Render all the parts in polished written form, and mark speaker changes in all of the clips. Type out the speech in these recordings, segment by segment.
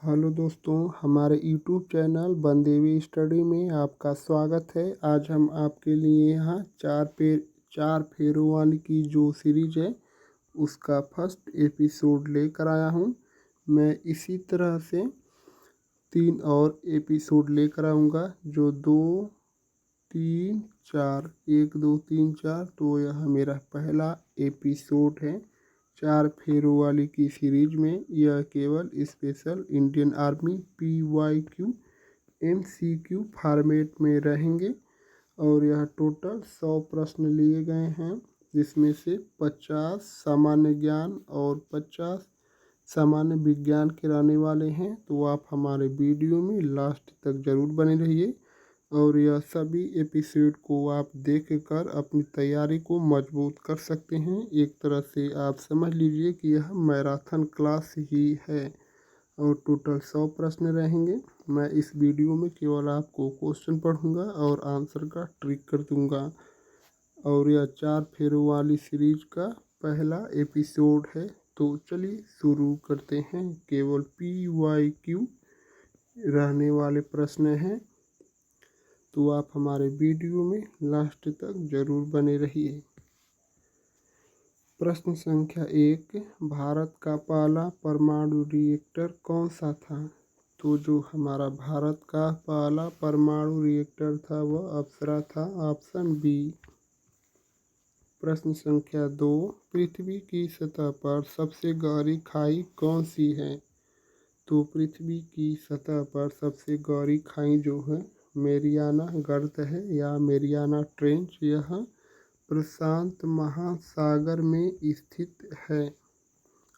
Speaker 1: Hello दोस्तों, हमारे YouTube channel Bandevi study में आपका स्वागत है। आज हम आपके लिए यहाँ चार फेरों वाली की जो सीरीज है उसका फर्स्ट एपिसोड लेकर आया हूँ। मैं इसी तरह से 3 और एपिसोड लेकर आऊँगा जो 2, 3, 4, 1, 2, 3, 4। तो यह मेरा पहला एपिसोड है 4 फेरों वाली की सीरीज में। यह केवल special Indian army PYQ MCQ format में रहेंगे और यह टोटल 100 प्रश्न लिए गए हैं, जिसमें से 50 सामान्य ज्ञान और 50 सामान्य विज्ञान के रहने वाले हैं। तो आप हमारे वीडियो में लास्ट तक ज़रूर बने रहिए और यह सभी एपिसोड को आप देखकर अपनी तैयारी को मजबूत कर सकते हैं। एक तरह से आप समझ लीजिए कि यह मैराथन क्लास ही है और टोटल 100 प्रश्न रहेंगे। मैं इस वीडियो में केवल आपको क्वेश्चन पढ़ूंगा और आंसर का ट्रिक कर दूंगा और यह 4 फेरों वाली सीरीज का पहला एपिसोड है। तो चलिए शुरू करते हैं। केवल PYQ रहने वाले प्रश्न हैं, तो आप हमारे वीडियो में लास्ट तक ज़रूर बने रहिए। प्रश्न संख्या 1, भारत का पहला परमाणु रिएक्टर कौन सा था? तो जो हमारा भारत का पहला परमाणु रिएक्टर था वह अप्सरा था, ऑप्शन बी। प्रश्न संख्या 2, पृथ्वी की सतह पर सबसे गहरी खाई कौन सी है? तो पृथ्वी की सतह पर सबसे गहरी खाई जो है मेरियाना गर्त है या मेरियाना ट्रेंच। यह प्रशांत महासागर में स्थित है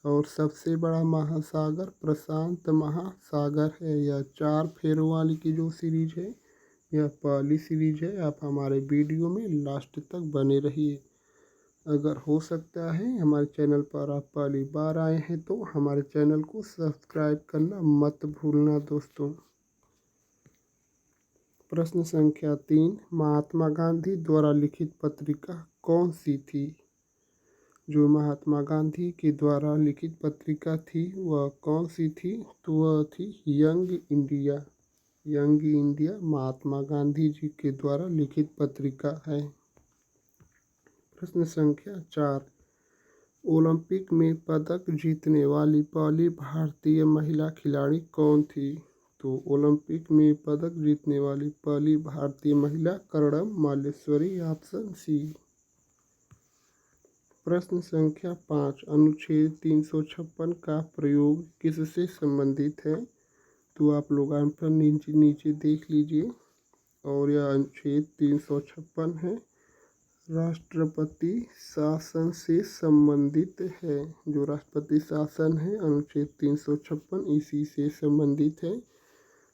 Speaker 1: और सबसे बड़ा महासागर प्रशांत महासागर है। यह 4 फेरों वाली की जो सीरीज है यह पहली सीरीज है। आप हमारे वीडियो में लास्ट तक बने रहिए। अगर हो सकता है हमारे चैनल पर आप पहली बार आए हैं तो हमारे चैनल को सब्सक्राइब करना मत भूलना दोस्तों। प्रश्न संख्या 3, महात्मा गांधी द्वारा लिखित पत्रिका कौन सी थी? जो महात्मा गांधी के द्वारा लिखित पत्रिका थी वह कौन सी थी? तो वह थी young India. Young India Mahatma Gandhi ji के द्वारा लिखित पत्रिका है। प्रश्न संख्या 4, ओलंपिक में पदक जीतने वाली पहली भारतीय महिला खिलाड़ी कौन थी? तो ओलंपिक में पदक जीतने वाली पहली भारतीय महिला कर्णम माल्लेश्वरी, ऑप्शन सी। प्रश्न संख्या 5, अनुच्छेद 356 का प्रयोग किससे संबंधित है? तो आप लोग आंसर नीचे देख लीजिए और यह अनुच्छेद 356 है, राष्ट्रपति शासन से संबंधित है। जो राष्ट्रपति शासन है अनुच्छेद 356 इसी से संबंधित है।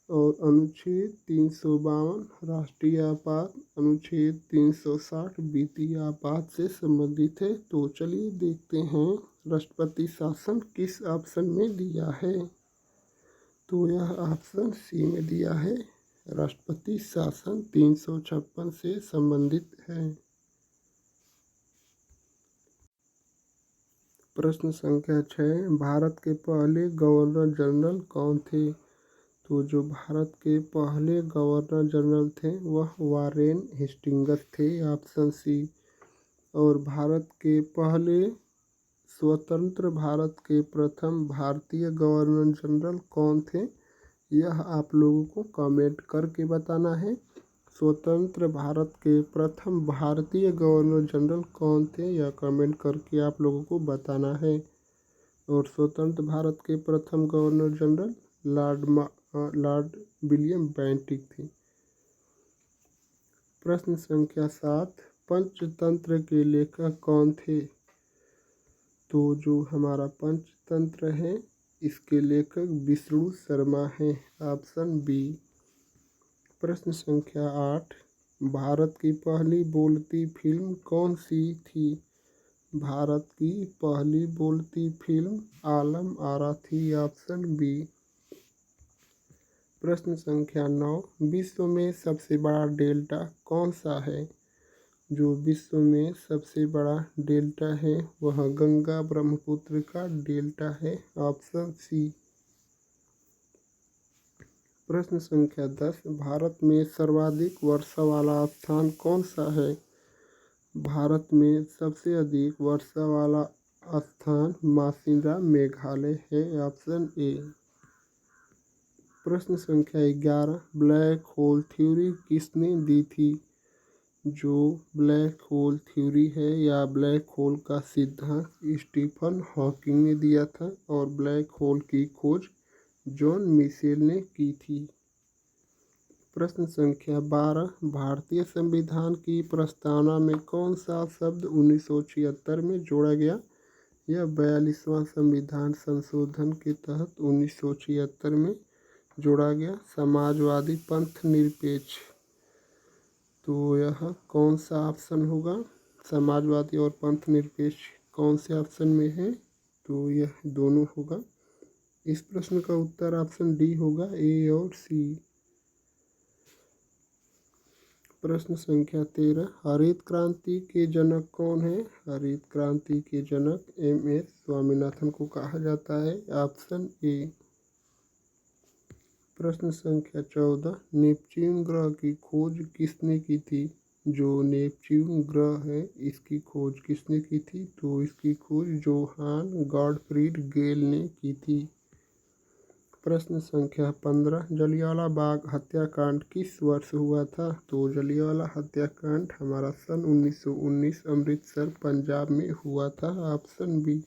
Speaker 1: और अनुच्छेद 352 राष्ट्रीय आपात, अनुच्छेद 360 वित्तीय आपात से संबंधित है। तो चलिए देखते हैं राष्ट्रपति शासन किस ऑप्शन में दिया है। तो यह ऑप्शन सी में दिया है, राष्ट्रपति शासन 356 से संबंधित है। प्रश्न संख्या 6, भारत के पहले गवर्नर जनरल कौन थे? तो जो भारत के पहले गवर्नर जनरल थे वह वारेन हेस्टिंग्स थे, ऑप्शन सी। और भारत के पहले स्वतंत्र भारत के प्रथम भारतीय गवर्नर जनरल कौन थे? यह आप लोगों को कमेंट करके बताना है। स्वतंत्र भारत के प्रथम भारतीय गवर्नर जनरल कौन थे यह कमेंट करके आप लोगों को बताना है। और स्वतंत्र भारत के प्रथम governor general Lord William Bentinck थे। प्रश्न संख्या 7, पंचतंत्र के लेखक कौन थे? तो जो हमारा पंचतंत्र है इसके लेखक विष्णु शर्मा हैं, ऑप्शन बी। प्रश्न संख्या 8, भारत की पहली बोलती फिल्म कौन सी थी? भारत की पहली बोलती फिल्म आलम आरा थी, ऑप्शन बी। प्रश्न संख्या 9, विश्व में सबसे बड़ा डेल्टा कौन सा है? जो विश्व में सबसे बड़ा डेल्टा है वह गंगा ब्रह्मपुत्र का डेल्टा है, ऑप्शन सी। प्रश्न संख्या 10, भारत में सर्वाधिक वर्षा वाला स्थान कौन सा है? भारत में सबसे अधिक वर्षा वाला स्थान मासिंगा मेघालय है। Option A. प्रश्न संख्या 11, ब्लैक होल थ्योरी किसने दी थी? जो ब्लैक होल थ्योरी है या ब्लैक होल का सिद्धांत स्टीफन हॉकिंग ने दिया था और ब्लैक होल की खोज जॉन मिशेल ने की थी। प्रश्न संख्या 12, भारतीय संविधान की प्रस्तावना में कौन सा शब्द 1976 में जोड़ा गया? यह 42वां संविधान संशोधन के तहत 1976 में जोड़ा गया समाजवादी पंथ निरपेक्ष। तो यह कौन सा ऑप्शन होगा? समाजवादी और पंथ निरपेक्ष कौन से ऑप्शन में है? तो यह दोनों होगा। इस प्रश्न का उत्तर ऑप्शन डी होगा, ए और सी। प्रश्न संख्या 13, हरित क्रांति के जनक कौन है? हरित क्रांति के जनक एम.एस. स्वामीनाथन को कहा जाता है। Option A. प्रश्न संख्या 14, नेपच्यून ग्रह की खोज किसने की थी? जो नेपच्यून ग्रह है इसकी खोज किसने की थी? तो इसकी खोज जोहान गॉडफ्रीड गेल ने की थी। प्रश्न संख्या 15, जलियांवाला बाग हत्याकांड किस वर्ष हुआ था? तो जलियांवाला हत्याकांड हमारा सन 1919 अमृतसर पंजाब में हुआ था। Option B.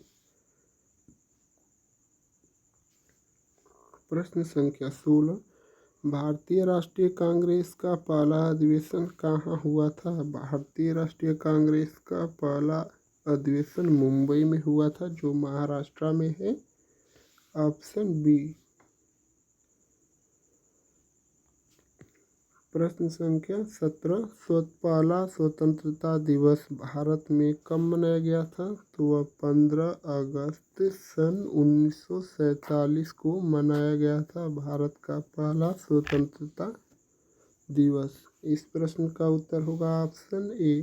Speaker 1: प्रश्न संख्या 16, भारतीय राष्ट्रीय कांग्रेस का पहला अधिवेशन कहाँ हुआ था? भारतीय राष्ट्रीय कांग्रेस का पहला अधिवेशन मुंबई में हुआ था, जो महाराष्ट्र में है। Option B. प्रश्न संख्या 17, पहला स्वतंत्रता दिवस भारत में कब मनाया गया था? तो वह 15 अगस्त सन 1947 को मनाया गया था भारत का पहला स्वतंत्रता दिवस। इस प्रश्न का उत्तर होगा ऑप्शन ए।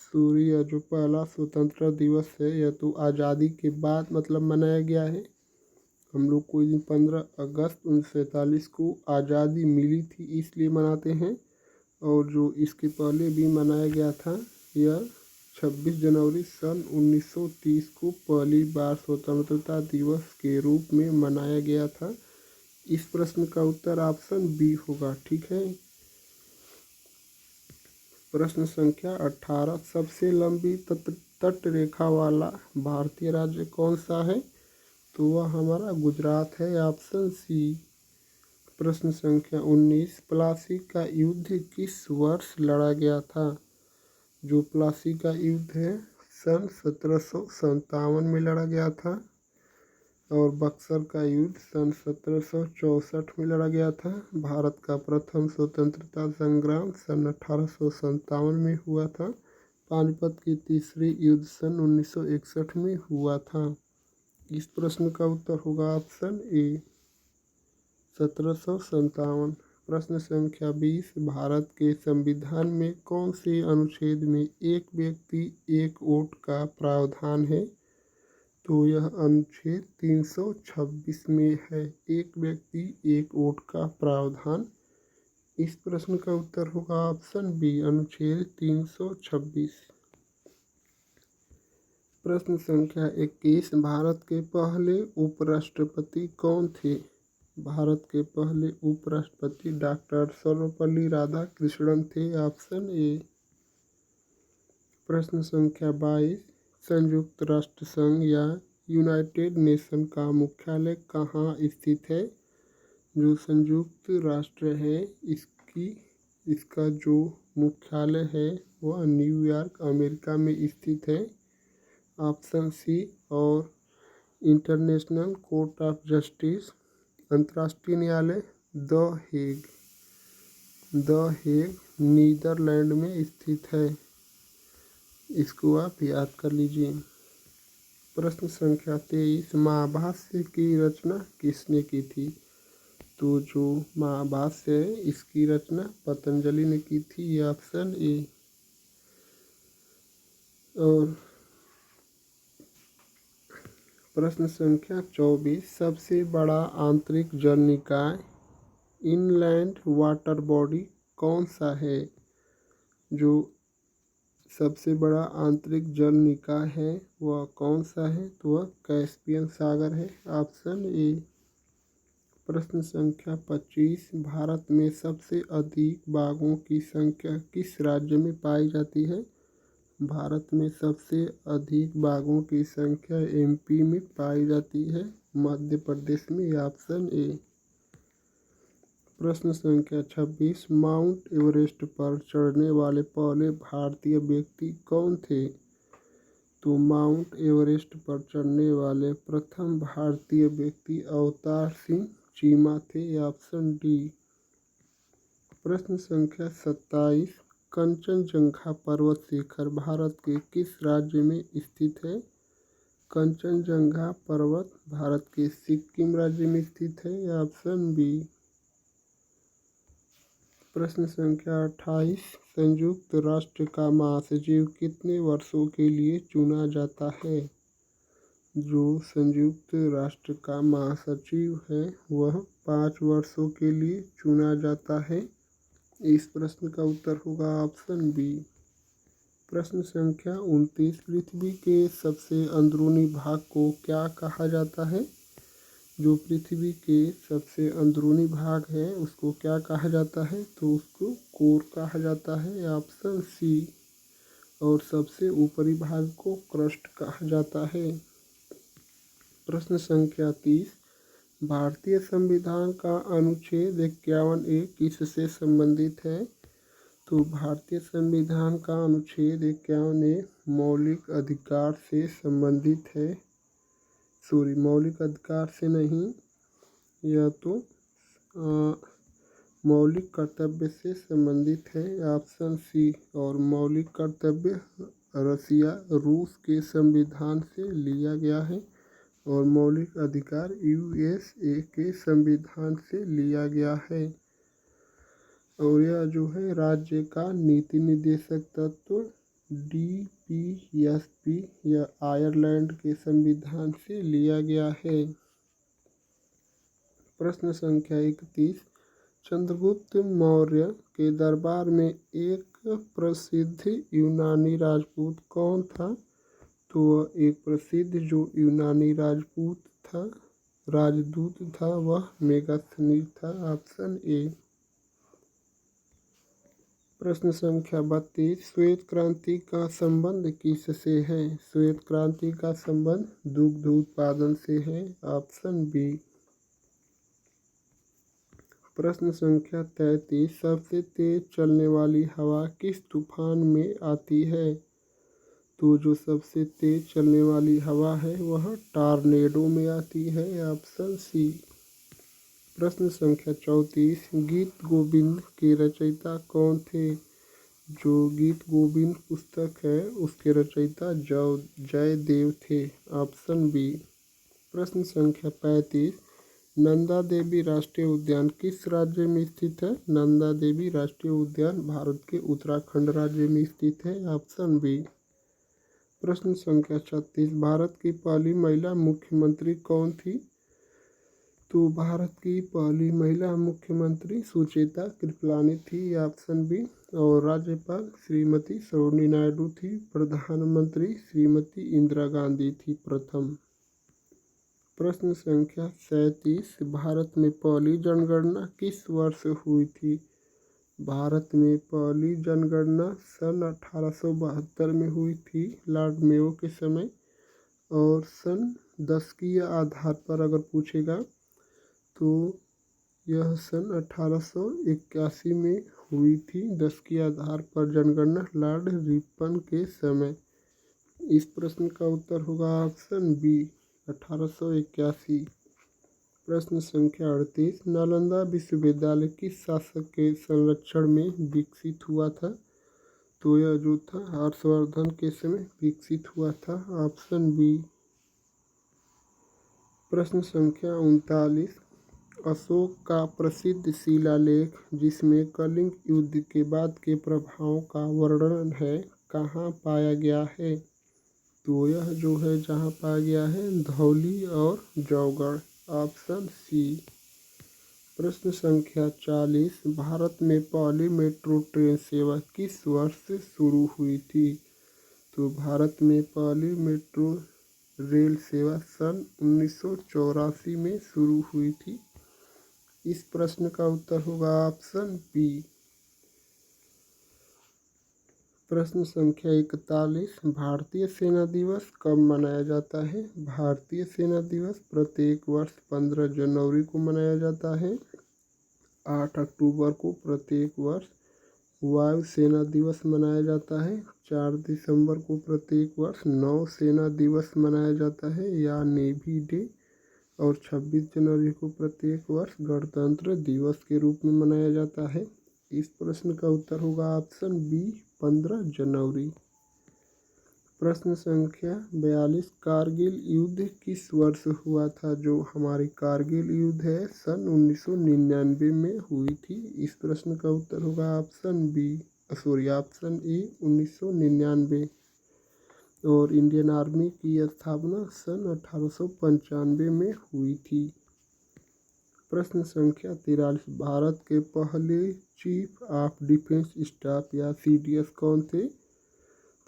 Speaker 1: सूर्य जो पहला स्वतंत्रता दिवस है यह तो आज़ादी के बाद मतलब मनाया गया है। हम लोग को 15 अगस्त 1947 को आज़ादी मिली थी इसलिए मनाते हैं। और जो इसके पहले भी मनाया गया था यह 26 जनवरी सन 1930 को पहली बार स्वतंत्रता दिवस के रूप में मनाया गया था। इस प्रश्न का उत्तर ऑप्शन बी होगा। ठीक है। प्रश्न संख्या 18, सबसे लंबी तट रेखा वाला भारतीय राज्य कौन सा है? तो वह हमारा गुजरात है। Option C. प्रश्न संख्या 19, प्लासी का युद्ध किस वर्ष लड़ा गया था? जो प्लासी का युद्ध है सन 1757 में लड़ा गया था और बक्सर का युद्ध सन 1764 में लड़ा गया था। भारत का प्रथम स्वतंत्रता संग्राम सन 1857 में हुआ था। पानीपत की तीसरी युद्ध सन 1961 में हुआ था। इस प्रश्न का उत्तर होगा ऑप्शन ए 1757। प्रश्न संख्या 20, भारत के संविधान में कौन से अनुच्छेद में एक व्यक्ति एक वोट का प्रावधान है? तो यह अनुच्छेद 326 में है, एक व्यक्ति एक वोट का प्रावधान। इस प्रश्न का उत्तर होगा ऑप्शन बी, अनुच्छेद 326। प्रश्न संख्या 21, भारत के पहले उपराष्ट्रपति कौन थे? भारत के पहले उपराष्ट्रपति डॉक्टर सर्वपल्ली राधाकृष्णन थे। Option A. प्रश्न संख्या 22, संयुक्त राष्ट्र संघ या यूनाइटेड नेशन का मुख्यालय कहाँ स्थित है? जो संयुक्त राष्ट्र है इसका जो मुख्यालय है वह न्यूयॉर्क अमेरिका में स्थित है। Option C. और इंटरनेशनल कोर्ट ऑफ जस्टिस अंतर्राष्ट्रीय न्यायालय द हेग नीदरलैंड में स्थित है। इसको आप याद कर लीजिए। प्रश्न संख्या 23, महाभाष्य की रचना किसने की थी? तो जो महाभाष्य है इसकी रचना पतंजलि ने की थी। Option A. और प्रश्न संख्या 24, सबसे बड़ा आंतरिक जल निकाय इनलैंड वाटर बॉडी कौन सा है? जो सबसे बड़ा आंतरिक जल निकाय है वह कौन सा है? तो वह कैस्पियन सागर है, ऑप्शन ए। प्रश्न संख्या 25, भारत में सबसे अधिक बाघों की संख्या किस राज्य में पाई जाती है? भारत में सबसे अधिक बाघों की संख्या एमपी में पाई जाती है, मध्य प्रदेश में, ऑप्शन ए। प्रश्न संख्या 26, माउंट एवरेस्ट पर चढ़ने वाले पहले भारतीय व्यक्ति कौन थे? तो माउंट एवरेस्ट पर चढ़ने वाले प्रथम भारतीय व्यक्ति अवतार सिंह चीमा थे, ऑप्शन डी। प्रश्न संख्या 27, कंचनजंगा पर्वत शिखर भारत के किस राज्य में स्थित है? कंचनजंगा पर्वत भारत के सिक्किम राज्य में स्थित है, ऑप्शन बी। प्रश्न संख्या 28, संयुक्त राष्ट्र का महासचिव कितने वर्षों के लिए चुना जाता है? जो संयुक्त राष्ट्र का महासचिव है वह 5 वर्षों के लिए चुना जाता है। इस प्रश्न का उत्तर होगा ऑप्शन बी। प्रश्न संख्या 29, पृथ्वी के सबसे अंदरूनी भाग को क्या कहा जाता है? जो पृथ्वी के सबसे अंदरूनी भाग है उसको क्या कहा जाता है? तो उसको कोर कहा जाता है, ऑप्शन सी। और सबसे ऊपरी भाग को क्रस्ट कहा जाता है। प्रश्न संख्या 30, भारतीय संविधान का अनुच्छेद 51A किससे संबंधित है? तो भारतीय संविधान का अनुच्छेद 51A मौलिक अधिकार से संबंधित है। मौलिक अधिकार से नहीं, यह तो मौलिक कर्तव्य से संबंधित है, ऑप्शन सी। और मौलिक कर्तव्य रसिया रूस के संविधान से लिया गया है और मौलिक अधिकार यूएसए के संविधान से लिया गया है। और यह जो है राज्य का नीति निर्देशक तत्व DPSP या आयरलैंड के संविधान से लिया गया है। प्रश्न संख्या 31, चंद्रगुप्त मौर्य के दरबार में एक प्रसिद्ध यूनानी राजपूत कौन था? तो वह एक प्रसिद्ध जो यूनानी राजदूत था वह मेगास्थनीज था, ऑप्शन ए। प्रश्न संख्या 32, श्वेत क्रांति का संबंध किससे है? श्वेत क्रांति का संबंध दुग्ध उत्पादन से है, ऑप्शन बी। प्रश्न संख्या 33, सबसे तेज चलने वाली हवा किस तूफान में आती है? तो जो सबसे तेज चलने वाली हवा है वह टॉर्नेडो में आती है, ऑप्शन सी। प्रश्न संख्या 34, गीत गोविंद के रचयिता कौन थे? जो गीत गोविंद पुस्तक है उसके रचयिता जयदेव थे, ऑप्शन बी। प्रश्न संख्या 35, नंदा देवी राष्ट्रीय उद्यान किस राज्य में स्थित है? नंदा देवी राष्ट्रीय उद्यान भारत के उत्तराखंड राज्य में स्थित है, ऑप्शन बी। प्रश्न संख्या 36, भारत की पहली महिला मुख्यमंत्री कौन थी? तो भारत की पहली महिला मुख्यमंत्री सुचेता कृपलानी थी, ऑप्शन बी। और राज्यपाल श्रीमती सरोजिनी नायडू थी। प्रधानमंत्री श्रीमती इंदिरा गांधी थी प्रथम। प्रश्न संख्या 37, भारत में पहली जनगणना किस वर्ष हुई थी? भारत में पहली जनगणना सन 1872 में हुई थी, लॉर्ड मेयो के समय। और सन दशकीय आधार पर अगर पूछेगा तो यह सन 1881 में हुई थी, दशकीय आधार पर जनगणना लॉर्ड रिपन के समय। इस प्रश्न का उत्तर होगा ऑप्शन बी, 1881। प्रश्न संख्या 38, नालंदा विश्वविद्यालय किस शासक के संरक्षण में विकसित हुआ था? तो यह जो था हर्षवर्धन के समय विकसित हुआ था, ऑप्शन बी। प्रश्न संख्या 39, अशोक का प्रसिद्ध शिलालेख जिसमें कलिंग युद्ध के बाद के प्रभावों का वर्णन है कहाँ पाया गया है? तो यह जो है जहाँ पाया गया है धौली और जौगढ़, ऑप्शन सी। प्रश्न संख्या 40, भारत में पहली मेट्रो ट्रेन सेवा किस वर्ष से शुरू हुई थी? तो भारत में पहली मेट्रो रेल सेवा सन 1984 में शुरू हुई थी। इस प्रश्न का उत्तर होगा ऑप्शन बी। प्रश्न संख्या 41, भारतीय सेना दिवस कब मनाया जाता है? भारतीय सेना दिवस प्रत्येक वर्ष 15 जनवरी को मनाया जाता है। 8 अक्टूबर को प्रत्येक वर्ष वायु सेना दिवस मनाया जाता है। 4 दिसंबर को प्रत्येक वर्ष नौ सेना दिवस मनाया जाता है या नेवी डे। और 26 जनवरी को प्रत्येक वर्ष गणतंत्र दिवस के रूप में मनाया जाता है। इस प्रश्न का उत्तर होगा ऑप्शन बी, 15 जनवरी। प्रश्न संख्या 42, कारगिल युद्ध किस वर्ष हुआ था? जो हमारी कारगिल युद्ध है सन 1999 में हुई थी। इस प्रश्न का उत्तर होगा ऑप्शन बी, ऑप्शन ए, 1999। और इंडियन आर्मी की स्थापना सन 1895 में हुई थी। प्रश्न संख्या 43, भारत के पहले चीफ ऑफ डिफेंस स्टाफ या सीडीएस कौन थे?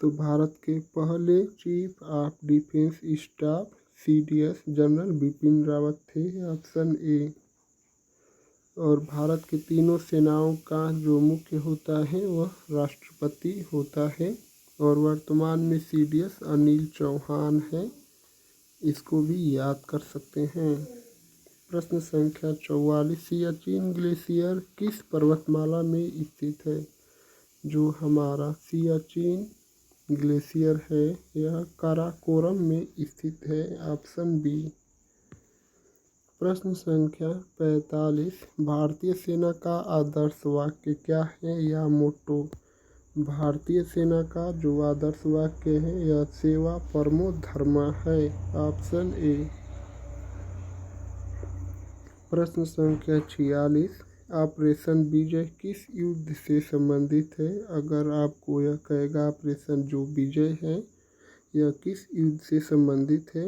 Speaker 1: तो भारत के पहले chief of defence staff CDS general Bipin Rawat थे, ऑप्शन ए। और भारत के तीनों सेनाओं का जो मुख्य होता है वह राष्ट्रपति होता है। और वर्तमान में सीडीएस अनिल चौहान है, इसको भी याद कर सकते हैं। प्रश्न संख्या 44, सियाचिन ग्लेशियर किस पर्वतमाला में स्थित है? जो हमारा सियाचिन ग्लेशियर है यह काराकोरम में स्थित है, ऑप्शन बी। प्रश्न संख्या 45, भारतीय सेना का आदर्श वाक्य क्या है या मोटो? भारतीय सेना का जो आदर्श वाक्य है यह सेवा परमो धर्मा है, ऑप्शन ए। प्रश्न संख्या 46, ऑपरेशन विजय किस युद्ध से संबंधित है? अगर आपको यह कहेगा ऑपरेशन जो विजय है यह किस युद्ध से संबंधित है,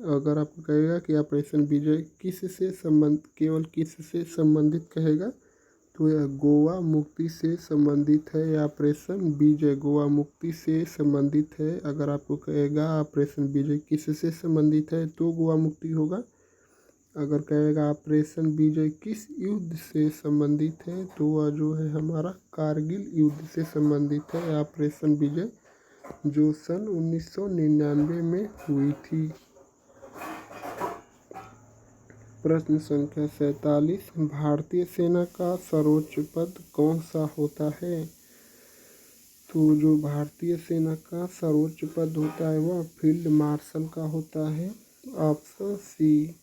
Speaker 1: अगर आपको कहेगा कि ऑपरेशन विजय किस से केवल किस से संबंधित कहेगा तो यह गोवा मुक्ति से संबंधित है। ऑपरेशन विजय गोवा मुक्ति से संबंधित है। अगर आपको कहेगा ऑपरेशन विजय किस से संबंधित है तो गोवा मुक्ति होगा। अगर कहेगा ऑपरेशन विजय किस युद्ध से संबंधित है तो वह जो है हमारा कारगिल युद्ध से संबंधित है, ऑपरेशन विजय जो सन 1999 में हुई थी। प्रश्न संख्या 47, भारतीय सेना का सर्वोच्च पद कौन सा होता है? तो जो भारतीय सेना का सर्वोच्च पद होता है वह फील्ड मार्शल का होता है, ऑप्शन सी।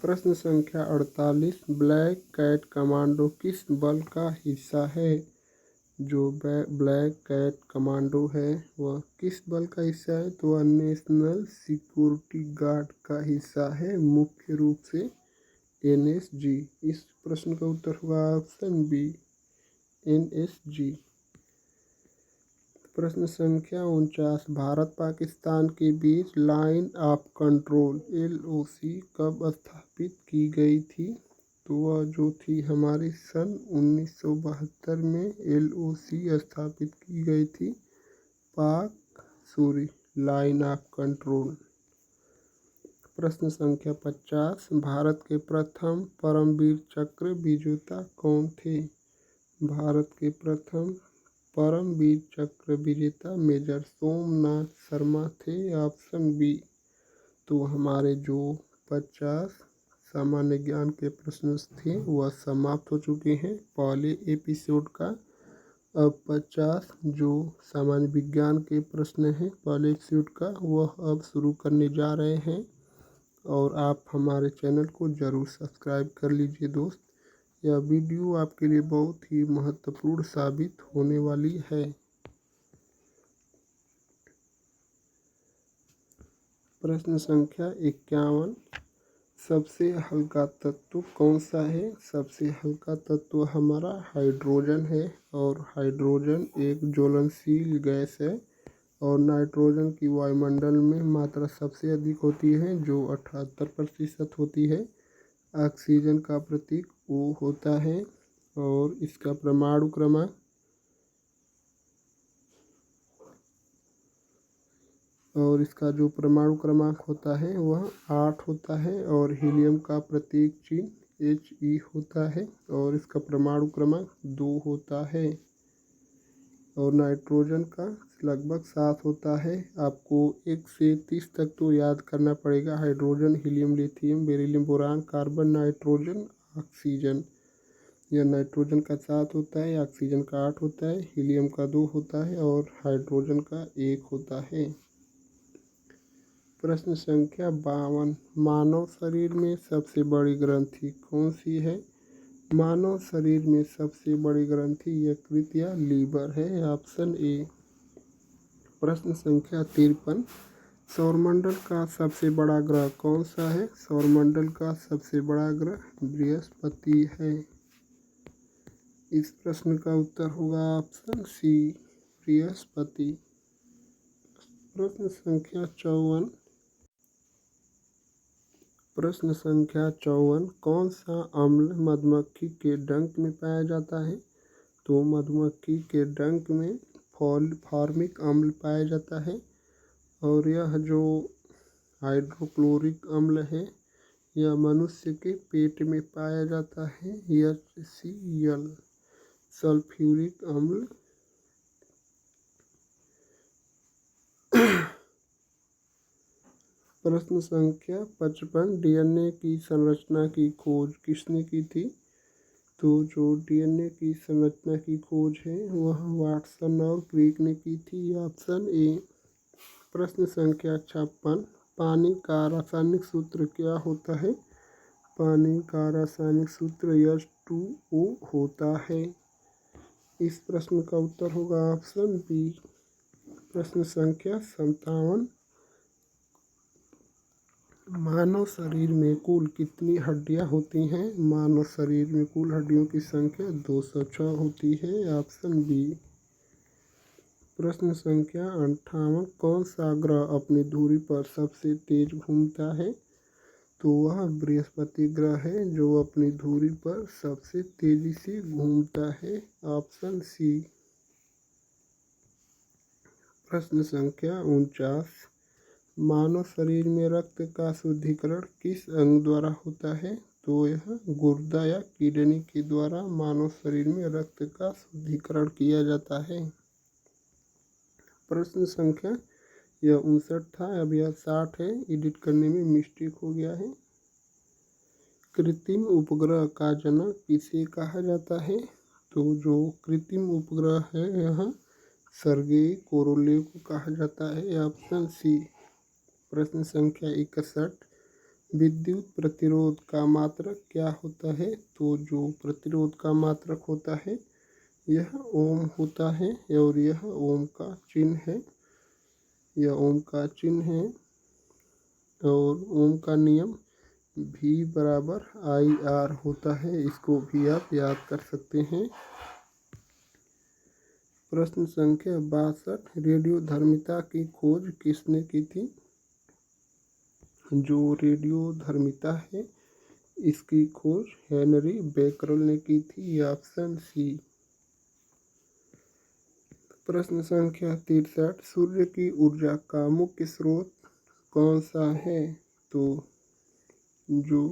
Speaker 1: प्रश्न संख्या 48, ब्लैक कैट कमांडो किस बल का हिस्सा है? जो ब्लैक कैट कमांडो है वह किस बल का हिस्सा है? तो वह नेशनल सिक्योरिटी गार्ड का हिस्सा है, मुख्य रूप से एनएसजी। इस प्रश्न का उत्तर होगा ऑप्शन बी, एनएसजी। प्रश्न संख्या 49, भारत पाकिस्तान के बीच लाइन ऑफ कंट्रोल एलओसी कब स्थापित की गई थी? तो वह जो थी हमारी सन 1972 में एलओसी स्थापित की गई थी, पाक सूरी लाइन ऑफ कंट्रोल। प्रश्न संख्या 50, भारत के प्रथम परमवीर चक्र विजेता कौन थे? भारत के प्रथम परमवीर चक्र विजेता मेजर सोमनाथ शर्मा थे, ऑप्शन बी। तो हमारे जो 50 सामान्य ज्ञान के प्रश्न थे वह समाप्त हो चुके हैं पहले एपिसोड का। अब 50 जो सामान्य विज्ञान के प्रश्न हैं पहले एपिसोड का वह अब शुरू करने जा रहे हैं। और आप हमारे चैनल को ज़रूर सब्सक्राइब कर लीजिए दोस्त, यह वीडियो आपके लिए बहुत ही महत्वपूर्ण साबित होने वाली है। प्रश्न संख्या 51, सबसे हल्का तत्व कौन सा है? सबसे हल्का तत्व हमारा हाइड्रोजन है और हाइड्रोजन एक ज्वलनशील गैस है और नाइट्रोजन की वायुमंडल में मात्रा सबसे अधिक होती है जो 78% होती है। ऑक्सीजन का प्रतीक O होता है और इसका परमाणु क्रमांक होता है वह 8 होता है और हीलियम का प्रतीक चिन्ह He होता है और इसका परमाणु क्रमांक 2 होता है और नाइट्रोजन का लगभग 7 होता है। आपको 1 से 30 तक तो याद करना पड़ेगा। Hydrogen, helium, lithium, beryllium, boron, carbon, nitrogen, oxygen. यह नाइट्रोजन का 7 होता है, ऑक्सीजन का 8 होता है, हीलियम का 2 होता है और हाइड्रोजन का 1 होता है। प्रश्न संख्या 52। मानव शरीर में सबसे बड़ी ग्रंथि कौन सी है? मानव शरीर में सबसे बड़ी ग्रंथि यकृत या लीवर है। Option A. प्रश्न संख्या 53। सौरमंडल का सबसे बड़ा ग्रह कौन सा है? सौरमंडल का सबसे बड़ा ग्रह बृहस्पति है। इस प्रश्न का उत्तर होगा ऑप्शन सी, बृहस्पति। प्रश्न संख्या 54। प्रश्न संख्या 54। कौन सा अम्ल मधुमक्खी के डंक में पाया जाता है? तो मधुमक्खी के डंक में फॉर्मिक अम्ल पाया जाता है और यह जो हाइड्रोक्लोरिक अम्ल है यह मनुष्य के पेट में पाया जाता है। HCl सल्फ्यूरिक अम्ल। प्रश्न संख्या 55। DNA की संरचना की खोज किसने की थी? तो जो DNA की संरचना की खोज है वह वाटसन और क्रिक ने की थी। Option A. प्रश्न संख्या 56। पानी का रासायनिक सूत्र क्या होता है? पानी का रासायनिक सूत्र H2O होता है। इस प्रश्न का उत्तर होगा ऑप्शन बी। प्रश्न संख्या 57। मानव शरीर में कुल कितनी हड्डियां होती हैं? मानव शरीर में कुल हड्डियों की संख्या 206 होती है। Option B. प्रश्न संख्या 58। कौन सा ग्रह अपनी धुरी पर सबसे तेज घूमता है? तो वह बृहस्पति ग्रह है जो अपनी धुरी पर सबसे तेजी से घूमता है। Option C. प्रश्न संख्या 49। मानव शरीर में रक्त का शुद्धिकरण किस अंग द्वारा होता है? तो यह गुर्दा या किडनी के द्वारा मानव शरीर में रक्त का शुद्धिकरण किया जाता है। प्रश्न संख्या यह 59 था, अब यह 60 है। एडिट करने में मिस्टेक हो गया है। कृत्रिम उपग्रह का जनक किसे कहा जाता है? तो जो कृत्रिम उपग्रह है यह सर्गेई कोरोलेव को कहा जाता है। Option C. प्रश्न संख्या 61। विद्युत प्रतिरोध का मात्रक क्या होता है? तो जो प्रतिरोध का मात्रक होता है यह ओम होता है और यह ओम का चिन्ह है। यह ओम का चिन्ह है और ओम का नियम V बराबर IR होता है। इसको भी आप याद कर सकते हैं। प्रश्न संख्या 62। रेडियोधर्मिता की खोज किसने की थी? जो रेडियोधर्मिता है इसकी खोज हेनरी बेकरल ने की थी। Option C. प्रश्न संख्या 63। सूर्य की ऊर्जा का मुख्य स्रोत कौन सा है? तो जो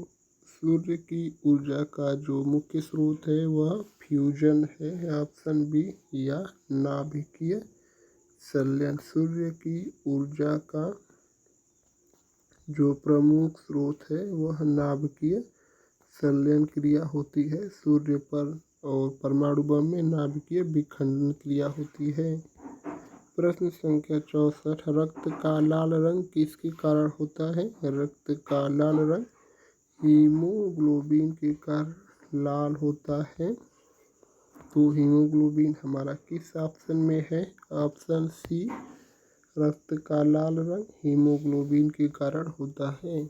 Speaker 1: सूर्य की ऊर्जा का जो मुख्य स्रोत है वह फ्यूजन है। ऑप्शन बी या नाभिकीय संलयन। सूर्य की ऊर्जा का जो प्रमुख स्रोत है वह नाभिकीय संलयन क्रिया होती है सूर्य पर और परमाणु बम में नाभिकीय विखंडन क्रिया होती है। प्रश्न संख्या 64। रक्त का लाल रंग किसके कारण होता है? रक्त का लाल रंग हीमोग्लोबिन के कारण लाल होता है। तो हीमोग्लोबिन हमारा किस ऑप्शन में है? Option C. रक्त का लाल रंग हीमोग्लोबिन के कारण होता है।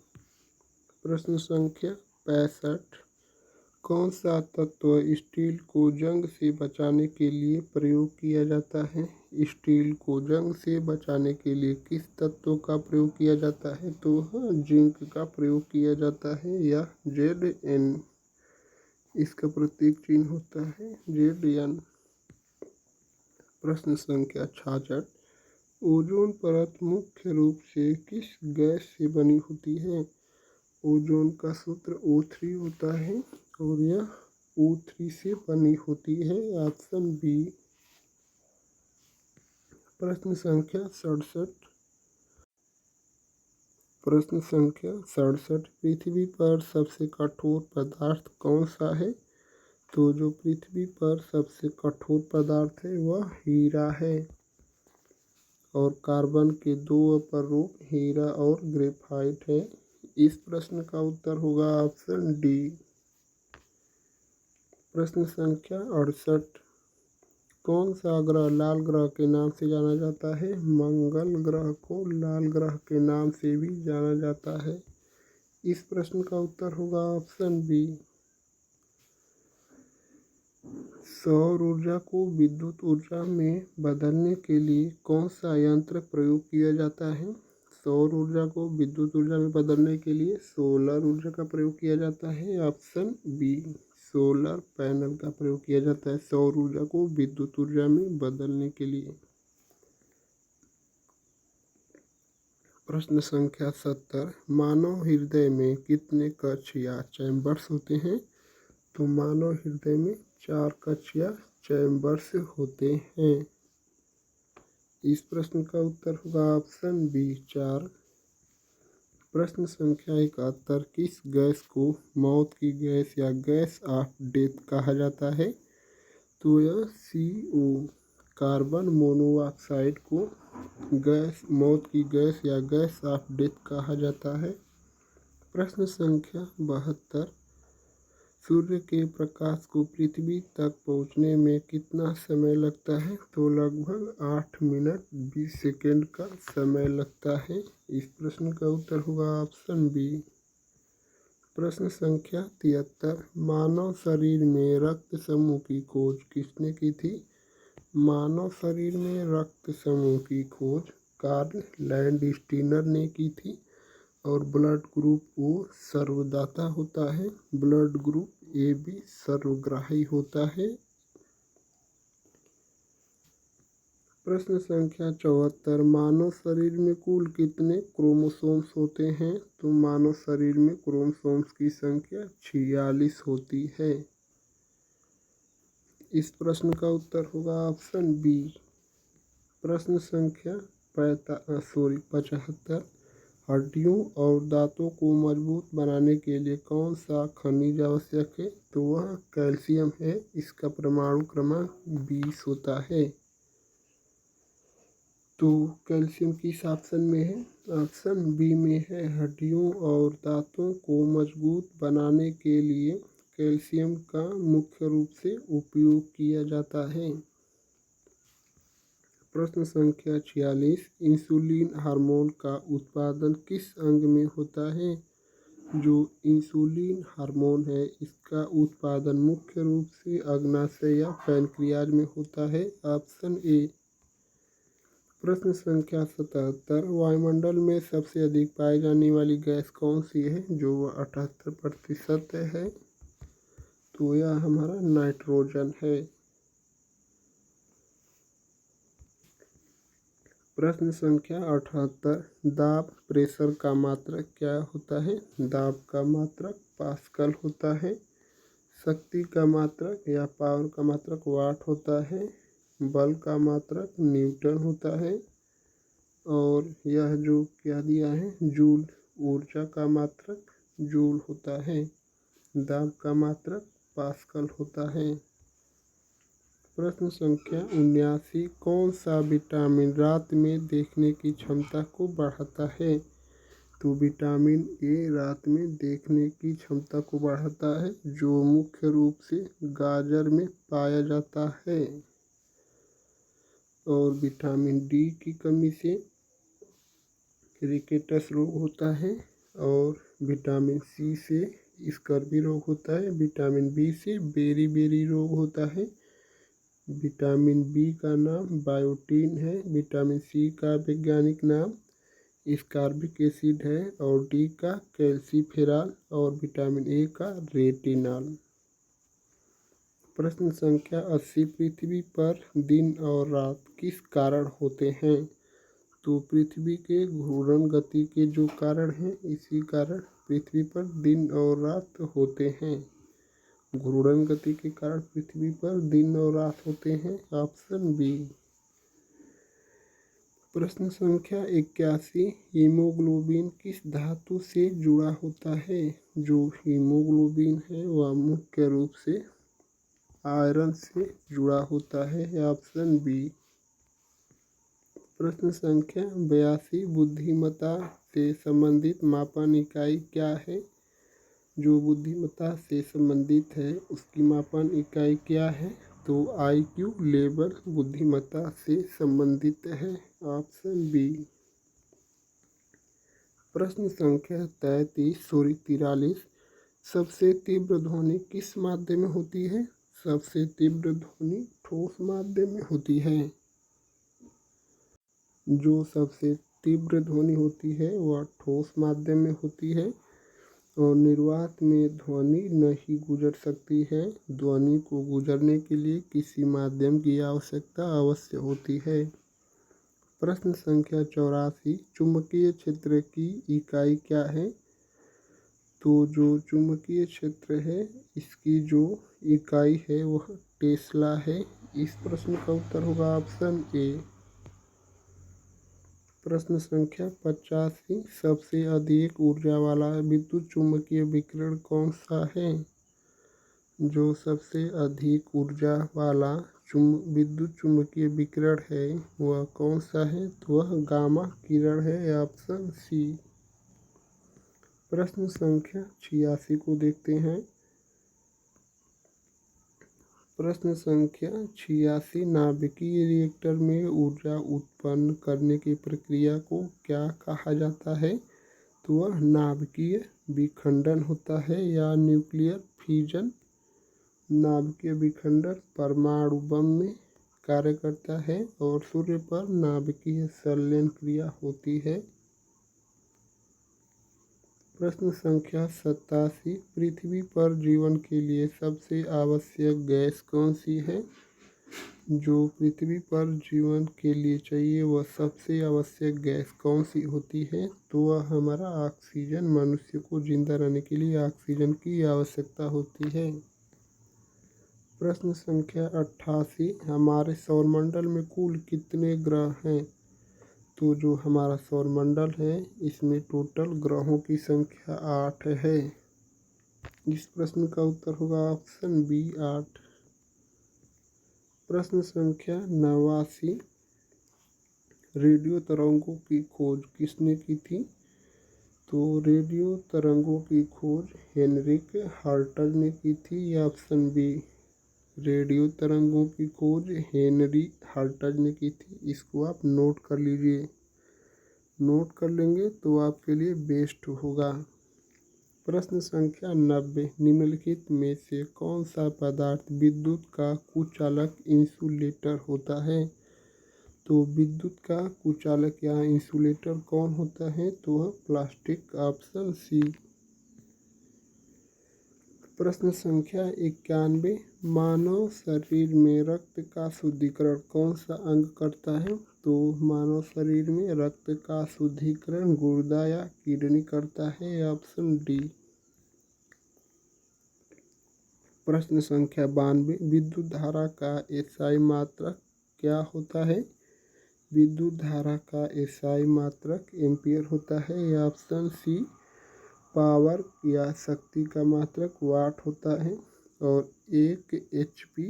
Speaker 1: प्रश्न संख्या 65। कौन सा तत्व स्टील को जंग से बचाने के लिए प्रयोग किया जाता है? स्टील को जंग से बचाने के लिए किस तत्व का प्रयोग किया जाता है? तो जिंक का प्रयोग किया जाता है, या Zn इसका प्रतीक चिन्ह होता है Zn। प्रश्न संख्या 66। ओजोन परत मुख्य रूप से किस गैस से बनी होती है? ओजोन का सूत्र O3 होता है और यह O3 से बनी होती है। Option B. प्रश्न संख्या 67। प्रश्न संख्या 67। पृथ्वी पर सबसे कठोर पदार्थ कौन सा है? तो जो पृथ्वी पर सबसे कठोर पदार्थ है वह हीरा है। और कार्बन के दो अपर रूप हीरा और ग्रेफाइट है। इस प्रश्न का उत्तर होगा ऑप्शन डी। प्रश्न संख्या 68। कौन सा ग्रह लाल ग्रह के नाम से जाना जाता है? मंगल ग्रह को लाल ग्रह के नाम से भी जाना जाता है। इस प्रश्न का उत्तर होगा ऑप्शन बी। सौर ऊर्जा को विद्युत ऊर्जा में बदलने के लिए कौन सा यंत्र प्रयोग किया जाता है? सौर ऊर्जा को विद्युत ऊर्जा में बदलने के लिए सोलर ऊर्जा का प्रयोग किया जाता है। Option B. सोलर पैनल का प्रयोग किया जाता है सौर ऊर्जा को विद्युत ऊर्जा में बदलने के लिए। प्रश्न संख्या 70। मानव हृदय में कितने कक्ष या चैम्बर्स होते हैं? तो मानव हृदय में 4 कक्ष या चैम्बर्स होते हैं। इस प्रश्न का उत्तर होगा ऑप्शन बी 4। प्रश्न संख्या 71। किस गैस को मौत की गैस या गैस ऑफ डेथ कहा जाता है? तो यह CO कार्बन मोनोऑक्साइड को गैस मौत की गैस या गैस ऑफ डेथ कहा जाता है। प्रश्न संख्या 72। सूर्य के प्रकाश को पृथ्वी तक पहुंचने में कितना समय लगता है? तो लगभग 8 मिनट 20 सेकेंड का समय लगता है। इस प्रश्न का उत्तर होगा ऑप्शन बी। प्रश्न संख्या 73। मानव शरीर में रक्त समूह की खोज किसने की थी? मानव शरीर में रक्त समूह की खोज कार्ल लैंडस्टीनर ने की थी। और ब्लड ग्रुप O सर्वदाता होता है, ब्लड ग्रुप AB सर्वग्राही होता है। प्रश्न संख्या 74। मानव शरीर में कुल कितने क्रोमोसोम्स होते हैं? तो मानव शरीर में क्रोमोसोम्स की संख्या 46 होती है। इस प्रश्न का उत्तर होगा ऑप्शन बी। प्रश्न संख्या 75। हड्डियों और दांतों को मजबूत बनाने के लिए कौन सा खनिज आवश्यक है? तो वह कैल्शियम है। इसका परमाणु क्रमांक 20 होता है। तो कैल्शियम किस ऑप्शन में है? ऑप्शन बी में है। हड्डियों और दांतों को मजबूत बनाने के लिए कैल्शियम का मुख्य रूप से उपयोग किया जाता है। प्रश्न संख्या 46। इंसुलिन हार्मोन का उत्पादन किस अंग में होता है? जो इंसुलिन हार्मोन है इसका उत्पादन मुख्य रूप से अग्नाशय या पैनक्रियाज में होता है। Option A. प्रश्न संख्या 77। वायुमंडल में सबसे अधिक पाई जाने वाली गैस कौन सी है? जो 78% है। तो यह हमारा नाइट्रोजन है। प्रश्न संख्या 78। दाब प्रेशर का मात्रक क्या होता है? दाब का मात्रक पास्कल होता है। शक्ति का मात्रक या पावर का मात्रक वाट होता है। बल का मात्रक न्यूटन होता है। और यह जो क्या दिया है जूल, ऊर्जा का मात्रक जूल होता है। दाब का मात्रक पास्कल होता है। प्रश्न संख्या 79। कौन सा विटामिन रात में देखने की क्षमता को बढ़ाता है? तो विटामिन ए रात में देखने की क्षमता को बढ़ाता है, जो मुख्य रूप से गाजर में पाया जाता है। और विटामिन डी की कमी से रिकेटस रोग होता है। और विटामिन सी से स्कर्वी रोग होता है। विटामिन बी से बेरी रोग होता है। विटामिन बी का नाम बायोटीन है। विटामिन सी का वैज्ञानिक नाम स्कॉर्बिक एसिड है और डी का कैल्सीफेरॉल और विटामिन ए का रेटिनॉल। प्रश्न संख्या 80 पृथ्वी पर दिन और रात किस कारण होते हैं? तो पृथ्वी के घूर्णन गति के जो कारण हैं इसी कारण पृथ्वी पर दिन और रात होते हैं। घूर्णन गति के कारण पृथ्वी पर दिन और रात होते हैं। Option B. प्रश्न संख्या 81 हीमोग्लोबिन किस धातु से जुड़ा होता है? जो हीमोग्लोबिन है वह मुख्य रूप से आयरन से जुड़ा होता है। Option B. प्रश्न संख्या 82 बुद्धिमत्ता से संबंधित मापन इकाई क्या है? जो बुद्धिमत्ता से संबंधित है उसकी मापन इकाई क्या है? तो IQ लेवल बुद्धिमत्ता से संबंधित है। Option B. प्रश्न संख्या 43 सबसे तीव्र ध्वनि किस माध्य में होती है? सबसे तीव्र ध्वनि ठोस माध्य में होती है। जो सबसे तीव्र ध्वनि होती है वह ठोस माध्यम में होती है और निर्वात में ध्वनि नहीं गुजर सकती है। ध्वनि को गुजरने के लिए किसी माध्यम की आवश्यकता अवश्य होती है। प्रश्न संख्या 84 चुंबकीय क्षेत्र की इकाई क्या है? तो जो चुंबकीय क्षेत्र है इसकी जो इकाई है वह टेस्ला है। इस प्रश्न का उत्तर होगा ऑप्शन ए। प्रश्न संख्या 85 सबसे अधिक ऊर्जा वाला विद्युत चुम्बकीय विकिरण कौन सा है? जो सबसे अधिक ऊर्जा वाला विद्युत चुम्बकीय विकिरण है वह कौन सा है? तो वह गामा किरण है। Option C. प्रश्न संख्या 86 को देखते हैं। प्रश्न संख्या 86 नाभिकीय रिएक्टर में ऊर्जा उत्पन्न करने की प्रक्रिया को क्या कहा जाता है? तो वह नाभिकीय विखंडन होता है या न्यूक्लियर फ्यूजन। नाभिकीय विखंडन परमाणु बम में कार्य करता है और सूर्य पर नाभिकीय संलयन क्रिया होती है। प्रश्न संख्या 87 पृथ्वी पर जीवन के लिए सबसे आवश्यक गैस कौन सी है? जो पृथ्वी पर जीवन के लिए चाहिए वह सबसे आवश्यक गैस कौन सी होती है? तो वह हमारा ऑक्सीजन। मनुष्य को जिंदा रहने के लिए ऑक्सीजन की आवश्यकता होती है। प्रश्न संख्या 88 हमारे सौरमंडल में कुल कितने ग्रह हैं? तो जो हमारा सौरमंडल है इसमें टोटल ग्रहों की संख्या 8 है। इस प्रश्न का उत्तर होगा ऑप्शन बी 8। प्रश्न संख्या 89 रेडियो तरंगों की खोज किसने की थी? तो रेडियो तरंगों की खोज हेनरिक हार्टज ने की थी। Option B. रेडियो तरंगों की खोज हेनरी हार्टज ने की थी। इसको आप नोट कर लीजिए। नोट कर लेंगे तो आपके लिए बेस्ट होगा। प्रश्न संख्या 90 निम्नलिखित में से कौन सा पदार्थ विद्युत का कुचालक इंसुलेटर होता है? तो विद्युत का कुचालक या इंसुलेटर कौन होता है? तो वह प्लास्टिक। Option C. प्रश्न संख्या 91 मानव शरीर में रक्त का शुद्धिकरण कौन सा अंग करता है? तो मानव शरीर में रक्त का शुद्धिकरण गुर्दा या किडनी करता है। Option D. प्रश्न संख्या 92 विद्युत धारा का एसआई मात्रक क्या होता है? विद्युत धारा का एसआई मात्रक एम्पियर होता है। ऑप्शन सी। पावर या शक्ति का मात्रक वाट होता है और 1 HP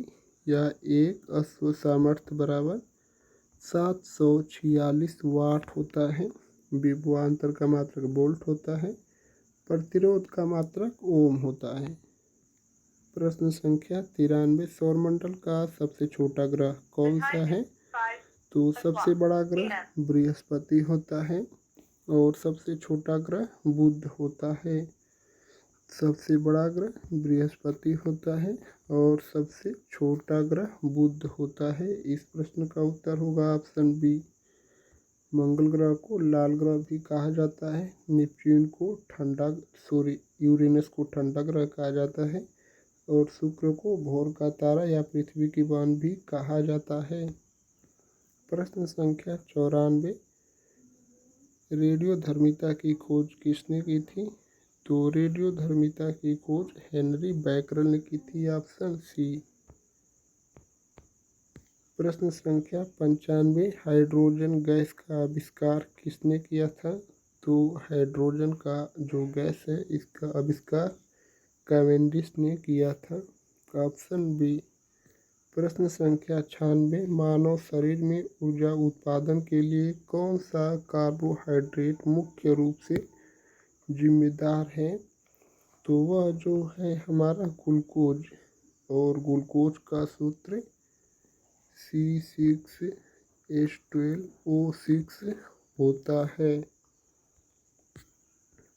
Speaker 1: या 1 अश्व सामर्थ्य बराबर 746 वाट होता है। विभवांतर का मात्रक वोल्ट होता है। प्रतिरोध का मात्रक ओम होता है। प्रश्न संख्या 93 सौरमंडल का सबसे छोटा ग्रह कौन सा है? तो सबसे बड़ा ग्रह बृहस्पति होता है और सबसे छोटा ग्रह बुध होता है। सबसे बड़ा ग्रह बृहस्पति होता है और सबसे छोटा ग्रह बुध होता है। इस प्रश्न का उत्तर होगा ऑप्शन बी। मंगल ग्रह को लाल ग्रह भी कहा जाता है। नेपच्यून को ठंडा यूरेनस को ठंडा ग्रह कहा जाता है और शुक्र को भोर का तारा या पृथ्वी की बहन भी कहा जाता है। प्रश्न संख्या 94, रेडियोधर्मिता की खोज किसने की थी? तो रेडियोधर्मिता की खोज हेनरी बैकरल ने की थी, ऑप्शन सी। प्रश्न संख्या 95, हाइड्रोजन गैस का आविष्कार किसने किया था? तो हाइड्रोजन का जो गैस है इसका आविष्कार कैवेंडिश ने किया था, ऑप्शन बी। प्रश्न संख्या 96, मानव शरीर में ऊर्जा उत्पादन के लिए कौन सा कार्बोहाइड्रेट मुख्य रूप से जिम्मेदार है? तो वह जो है हमारा ग्लूकोज, और ग्लूकोज का सूत्र C6H12O6 होता है।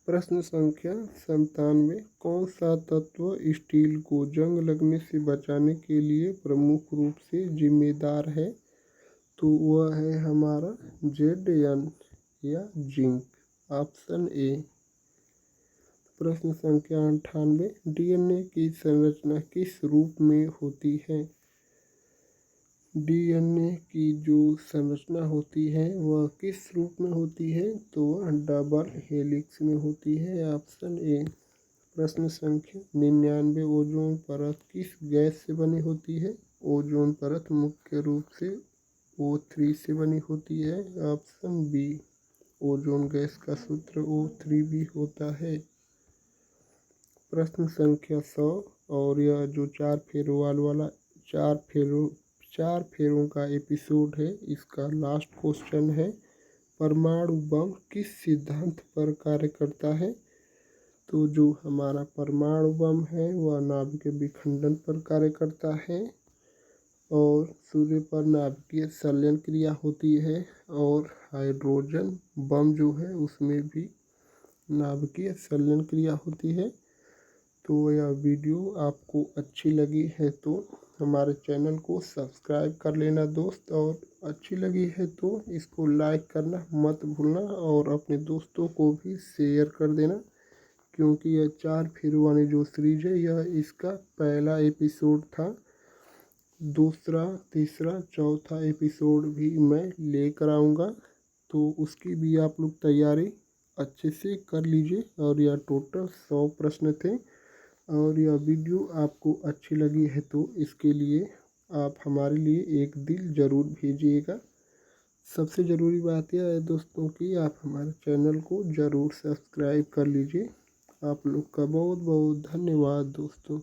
Speaker 1: प्रश्न संख्या 97, कौन सा तत्व स्टील को जंग लगने से बचाने के लिए प्रमुख रूप से जिम्मेदार है? तो वह है हमारा Zn या जिंक, ऑप्शन ए। प्रश्न संख्या 98, डीएनए की संरचना किस रूप में होती है? डीएनए की जो संरचना होती है वह किस रूप में होती है? तो वह डबल हेलिक्स में होती है, ऑप्शन ए। प्रश्न संख्या 99, ओजोन परत किस गैस से बनी होती है? ओजोन परत मुख्य रूप से O3 से बनी होती है, ऑप्शन बी। ओजोन गैस का सूत्र O3 भी होता है। प्रश्न संख्या 100, और यह जो चार फेरों का एपिसोड है इसका लास्ट क्वेश्चन है, परमाणु बम किस सिद्धांत पर कार्य करता है? तो जो हमारा परमाणु बम है वह नाभिकीय विखंडन पर कार्य करता है और सूर्य पर नाभिकीय संलयन क्रिया होती है, और हाइड्रोजन बम जो है उसमें भी नाभिकीय संलयन क्रिया होती है। तो यह वीडियो आपको अच्छी लगी है तो हमारे चैनल को सब्सक्राइब कर लेना दोस्त, और अच्छी लगी है तो इसको लाइक करना मत भूलना और अपने दोस्तों को भी शेयर कर देना, क्योंकि यह 4 फेरों वाली जो सीरीज है यह इसका पहला एपिसोड था। दूसरा, तीसरा, चौथा एपिसोड भी मैं लेकर आऊँगा, तो उसकी भी आप लोग तैयारी अच्छे से कर लीजिए। और यह टोटल 100 प्रश्न थे, और यह वीडियो आपको अच्छी लगी है तो इसके लिए आप हमारे लिए एक दिल ज़रूर भेजिएगा। सबसे ज़रूरी बात यह है दोस्तों कि आप हमारे चैनल को ज़रूर सब्सक्राइब कर लीजिए। आप लोग का बहुत बहुत धन्यवाद दोस्तों।